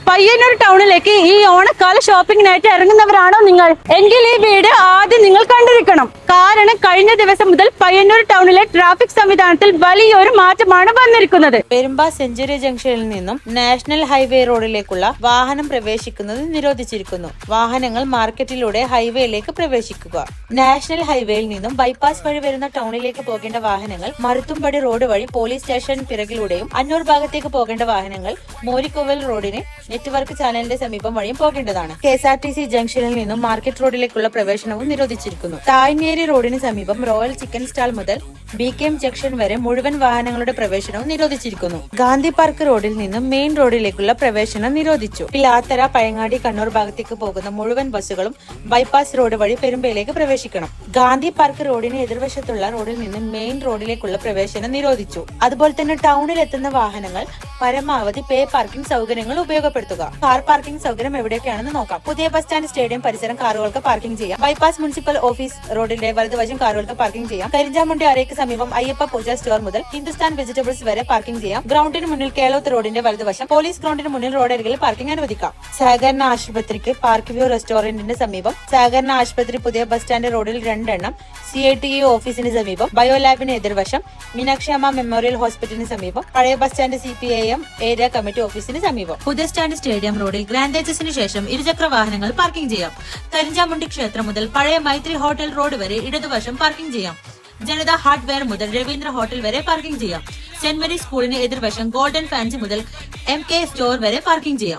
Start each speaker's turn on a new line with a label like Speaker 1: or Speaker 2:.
Speaker 1: പയ്യന്നൂർ ടൗണിലേക്ക് ഈ ഓണക്കാല ഷോപ്പിംഗിനായിട്ട് ഇറങ്ങുന്നവരാണോ നിങ്ങൾ? എങ്കിൽ ഈ വീഡിയോ ആദ്യം നിങ്ങൾ കണ്ടിരിക്കണം. കാരണം കഴിഞ്ഞ ദിവസം മുതൽ പയ്യന്നൂർ ടൗണിലെ ട്രാഫിക് സംവിധാനത്തിൽ വലിയൊരു മാറ്റമാണ് വന്നിരിക്കുന്നത്.
Speaker 2: പെരുമ്പ സെഞ്ചുറി ജംഗ്ഷനിൽ നിന്നും നാഷണൽ ഹൈവേ റോഡിലേക്കുള്ള വാഹനം പ്രവേശിക്കുന്നത് നിരോധിച്ചിരിക്കുന്നു. വാഹനങ്ങൾ മാർക്കറ്റിലൂടെ ഹൈവേയിലേക്ക് പ്രവേശിക്കുക. നാഷണൽ ഹൈവേയിൽ നിന്നും ബൈപ്പാസ് വഴി വരുന്ന ടൗണിലേക്ക് പോകേണ്ട വാഹനങ്ങൾ മരുത്തുംപടി റോഡ് വഴി പോലീസ് സ്റ്റേഷൻ പിറകിലൂടെയും അന്നൂർ ഭാഗത്തേക്ക് പോകേണ്ട വാഹനങ്ങൾ മോരിക്കോവൽ റോഡിന് നെറ്റ്വർക്ക് ചാനലിന്റെ സമീപം വഴിയും പോകേണ്ടതാണ്. KSRTC ജംഗ്ഷനിൽ നിന്നും മാർക്കറ്റ് റോഡിലേക്കുള്ള പ്രവേശനവും നിരോധിച്ചിരിക്കുന്നു. തായ്നേരി റോഡിന് സമീപം റോയൽ ചിക്കൻ സ്റ്റാൾ മുതൽ BKM ജംഗ്ഷൻ വരെ മുഴുവൻ വാഹനങ്ങളുടെ പ്രവേശനവും നിരോധിച്ചിരിക്കുന്നു. ഗാന്ധി പാർക്ക് റോഡിൽ നിന്നും മെയിൻ റോഡിലേക്കുള്ള പ്രവേശനം നിരോധിച്ചു. പിലാത്തറ, പഴങ്ങാടി, കണ്ണൂർ ഭാഗത്തേക്ക് പോകുന്ന മുഴുവൻ ബസ്സുകളും ബൈപ്പാസ് റോഡ് വഴി പെരുമ്പയിലേക്ക് പ്രവേശിക്കണം. ഗാന്ധി പാർക്ക് റോഡിന് എതിർവശത്തുള്ള റോഡിൽ നിന്നും മെയിൻ റോഡിലേക്കുള്ള പ്രവേശനം നിരോധിച്ചു. അതുപോലെ തന്നെ ടൗണിൽ എത്തുന്ന വാഹനങ്ങൾ പരമാവധി പേ പാർക്കിംഗ് സൗകര്യങ്ങൾ ഉപയോഗപ്പെടുത്തുക. കാർ പാർക്കിംഗ് സൗകര്യം എവിടെയൊക്കെയാണെന്ന് നോക്കാം. പുതിയ ബസ് സ്റ്റാൻഡ്, സ്റ്റേഡിയം പരിസരം കാറുകൾക്ക് പാർക്കിംഗ് ചെയ്യാം. ബൈപ്പാസ് മുനിസിപ്പൽ ഓഫീസ് റോഡിന്റെ വലതുവശം കാറുകൾക്ക് പാർക്കിംഗ് ചെയ്യാം. കരിഞ്ചാമുണ്ടി അരയ്ക്ക് സമീപം അയ്യപ്പ പൂജ സ്റ്റോർ മുതൽ ഹിന്ദുസ്ഥാൻ വെജിറ്റബിൾസ് വരെ പാർക്കിംഗ് ചെയ്യാം. ഗ്രൗണ്ടിന് മുന്നിൽ കേളോത്ത് റോഡിന്റെ വലതുവശം പോലീസ് ഗ്രൗണ്ടിന് മുന്നിൽ റോഡരികിൽ പാർക്കിംഗ് അനുവദിക്കാം. സഹകരണ ആശുപത്രിക്ക് പാർക്ക് വ്യൂ റെസ്റ്റോറന്റിന് സമീപം, സഹകരണ ആശുപത്രി പുതിയ ബസ് സ്റ്റാൻഡ് റോഡിൽ 2 എണ്ണം, CITE ഓഫീസിന് സമീപം, ബയോലാബിന് എതിർവശം, മീനാക്ഷി അമ്മ മെമ്മോറിയൽ ഹോസ്പിറ്റലിന് സമീപം, പഴയ bus stand CPIM area committee ഓഫീസിന് സമീപം. പുതിയ സ്റ്റാൻഡ് സ്റ്റേഡിയം റോഡിൽ ഗ്രാൻഡ് തേജസിന് ശേഷം ഇരുചക്ര വാഹനങ്ങൾ പാർക്കിംഗ് ചെയ്യാം. കരിഞ്ചാമുണ്ടി ക്ഷേത്രം മുതൽ പഴയ മൈത്രി ഹോട്ടൽ റോഡ് വരെ ഇടതുവശം പാർക്കിംഗ് ചെയ്യാം. ജനത ഹാർഡ്വെയർ മുതൽ രവീന്ദ്ര ഹോട്ടൽ വരെ പാർക്കിംഗ് ചെയ്യാം. സെന്റ് മേരീസ് സ്കൂളിന് എതിർവശം ഗോൾഡൻ ഫാൻസി മുതൽ MK സ്റ്റോർ വരെ പാർക്കിംഗ് ചെയ്യാം.